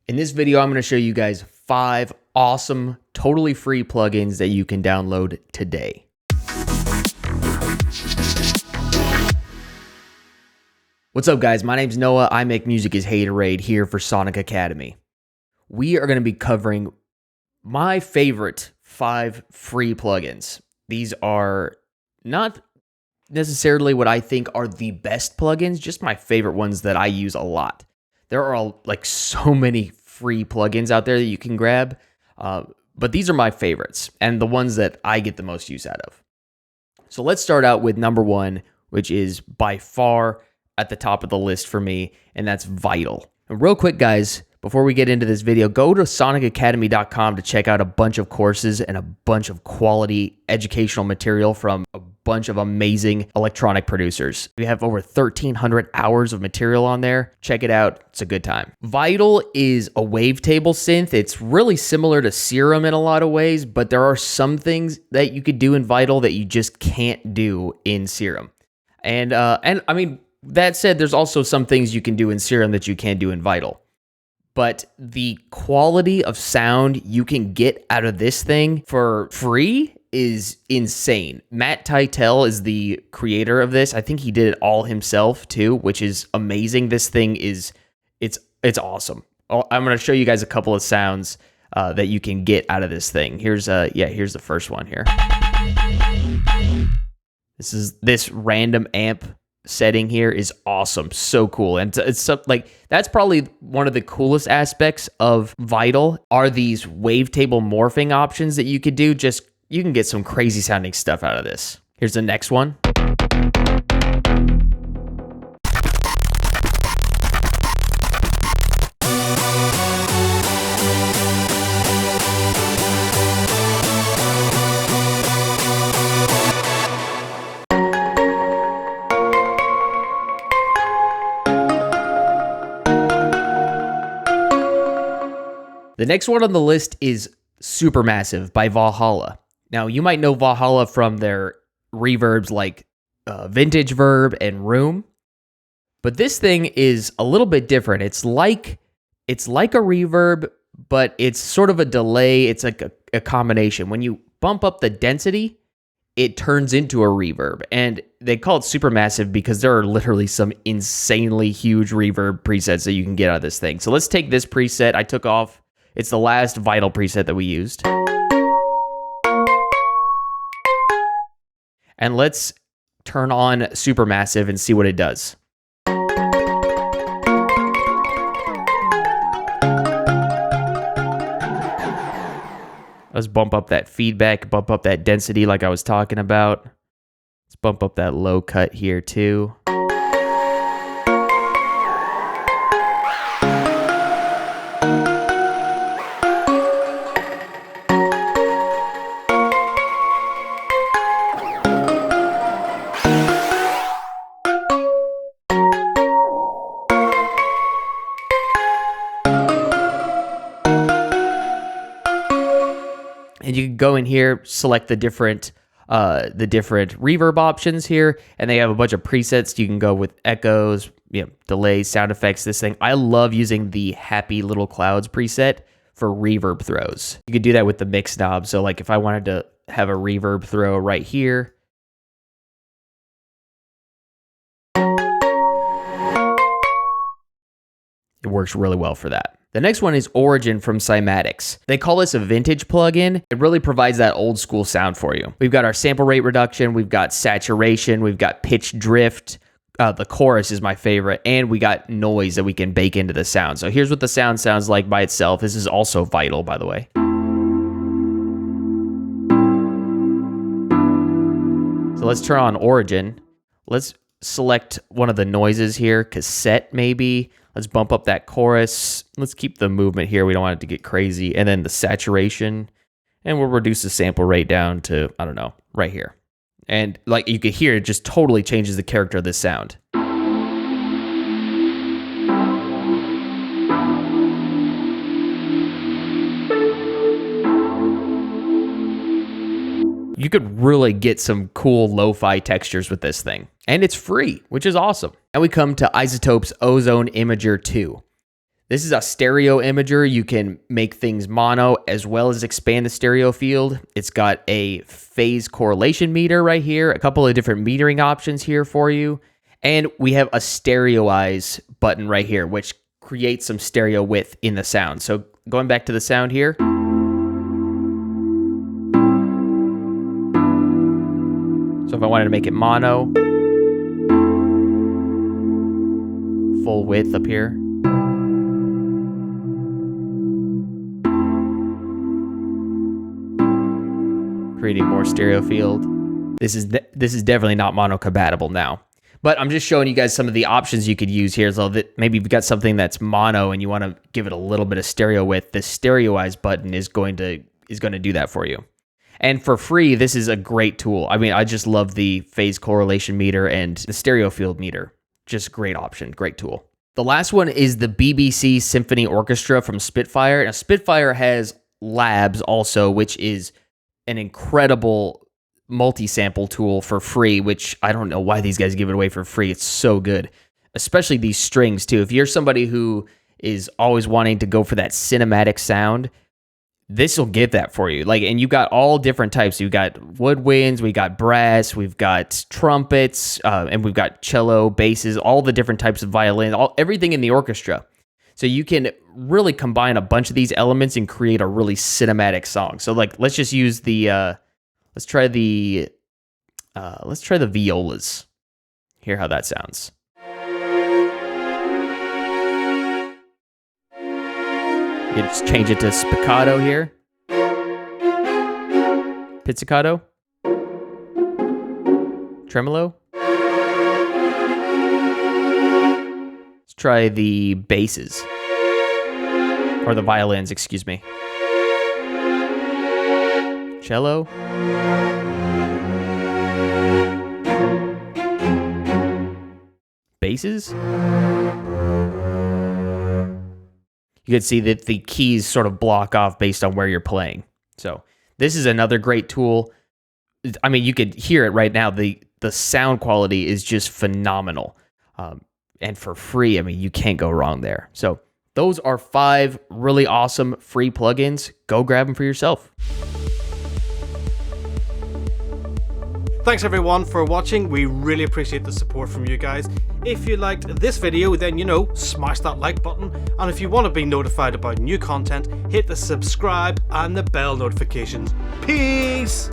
In this video, I'm going to show you guys 5 awesome, totally free plugins that you can download today. What's up, guys? My name's Noah. I make music as Haterade here for Sonic Academy. We are going to be covering my favorite 5 free plugins. These are not necessarily what I think are the best plugins, just my favorite ones that I use a lot. There are like so many free plugins out there that you can grab, but these are my favorites and the ones that I get the most use out of. So let's start out with number 1, which is by far at the top of the list for me, and that's Vital. And real quick, guys, before we get into this video, go to sonicacademy.com to check out a bunch of courses and a bunch of quality educational material from a bunch of amazing electronic producers. We have over 1,300 hours of material on there. Check it out. It's a good time. Vital is a wavetable synth. It's really similar to Serum in a lot of ways, but there are some things that you could do in Vital that you just can't do in Serum. And I mean, that said, there's also some things you can do in Serum that you can't do in Vital. But the quality of sound you can get out of this thing for free is insane. Matt Titel is the creator of this. I think he did it all himself too, which is amazing. This thing is, it's awesome. I'm going to show you guys a couple of sounds that you can get out of this thing. Here's the first one here. This random amp setting here is awesome. So cool. And it's like, that's probably one of the coolest aspects of Vital are these wavetable morphing options that you could do. Just, you can get some crazy sounding stuff out of this. Here's the next one. The next one on the list is Supermassive by Valhalla. Now, you might know Valhalla from their reverbs like Vintage Verb and Room, but this thing is a little bit different. It's like a reverb, but it's sort of a delay. It's like a combination. When you bump up the density, it turns into a reverb, and they call it Supermassive because there are literally some insanely huge reverb presets that you can get out of this thing. So let's take this preset I took off. It's the last Vital preset that we used. And let's turn on Supermassive and see what it does. Let's bump up that feedback, bump up that density like I was talking about. Let's bump up that low cut here too. And you can go in here, select the different reverb options here, and they have a bunch of presets. You can go with echoes, delays, sound effects, this thing. I love using the Happy Little Clouds preset for reverb throws. You could do that with the mix knob. So like if I wanted to have a reverb throw right here, it works really well for that. The next one is Origin from Cymatics. They call this a vintage plugin. It really provides that old school sound for you. We've got our sample rate reduction, we've got saturation, we've got pitch drift. The chorus is my favorite, and we got noise that we can bake into the sound. So here's what the sound sounds like by itself. This is also Vital, by the way. So let's turn on Origin. Let's select one of the noises here, cassette maybe. Let's bump up that chorus. Let's keep the movement here. We don't want it to get crazy. And then the saturation. And we'll reduce the sample rate down to, I don't know, right here. And like you could hear, it just totally changes the character of this sound. You could really get some cool lo-fi textures with this thing. And it's free, which is awesome. And we come to iZotope's Ozone Imager 2. This is a stereo imager. You can make things mono as well as expand the stereo field. It's got a phase correlation meter right here, a couple of different metering options here for you. And we have a stereoize button right here, which creates some stereo width in the sound. So going back to the sound here. So if I wanted to make it mono, full width up here. Creating more stereo field. This is definitely not mono compatible now. But I'm just showing you guys some of the options you could use here. So that maybe you've got something that's mono and you want to give it a little bit of stereo width. This stereoize button is going to do that for you. And for free, this is a great tool. I mean, I just love the phase correlation meter and the stereo field meter. Just a great option, great tool. The last one is the BBC Symphony Orchestra from Spitfire. Now, Spitfire has Labs also, which is an incredible multi-sample tool for free, which I don't know why these guys give it away for free. It's so good, especially these strings too. If you're somebody who is always wanting to go for that cinematic sound, this will get that for you. And you got all different types. You got woodwinds, we got brass, we've got trumpets, and we've got cello, basses, all the different types of violin, everything in the orchestra. So you can really combine a bunch of these elements and create a really cinematic song. So let's just use the let's try the violas. Hear how that sounds. You just change it to spiccato here. Pizzicato. Tremolo. Let's try the basses. Or the violins, excuse me. Cello. Basses. You can see that the keys sort of block off based on where you're playing. So this is another great tool. I mean, you could hear it right now. The sound quality is just phenomenal. And for free, I mean, you can't go wrong there. So those are 5 really awesome free plugins. Go grab them for yourself. Thanks everyone for watching. We really appreciate the support from you guys. If you liked this video, then smash that like button. And if you want to be notified about new content, hit the subscribe and the bell notifications. Peace!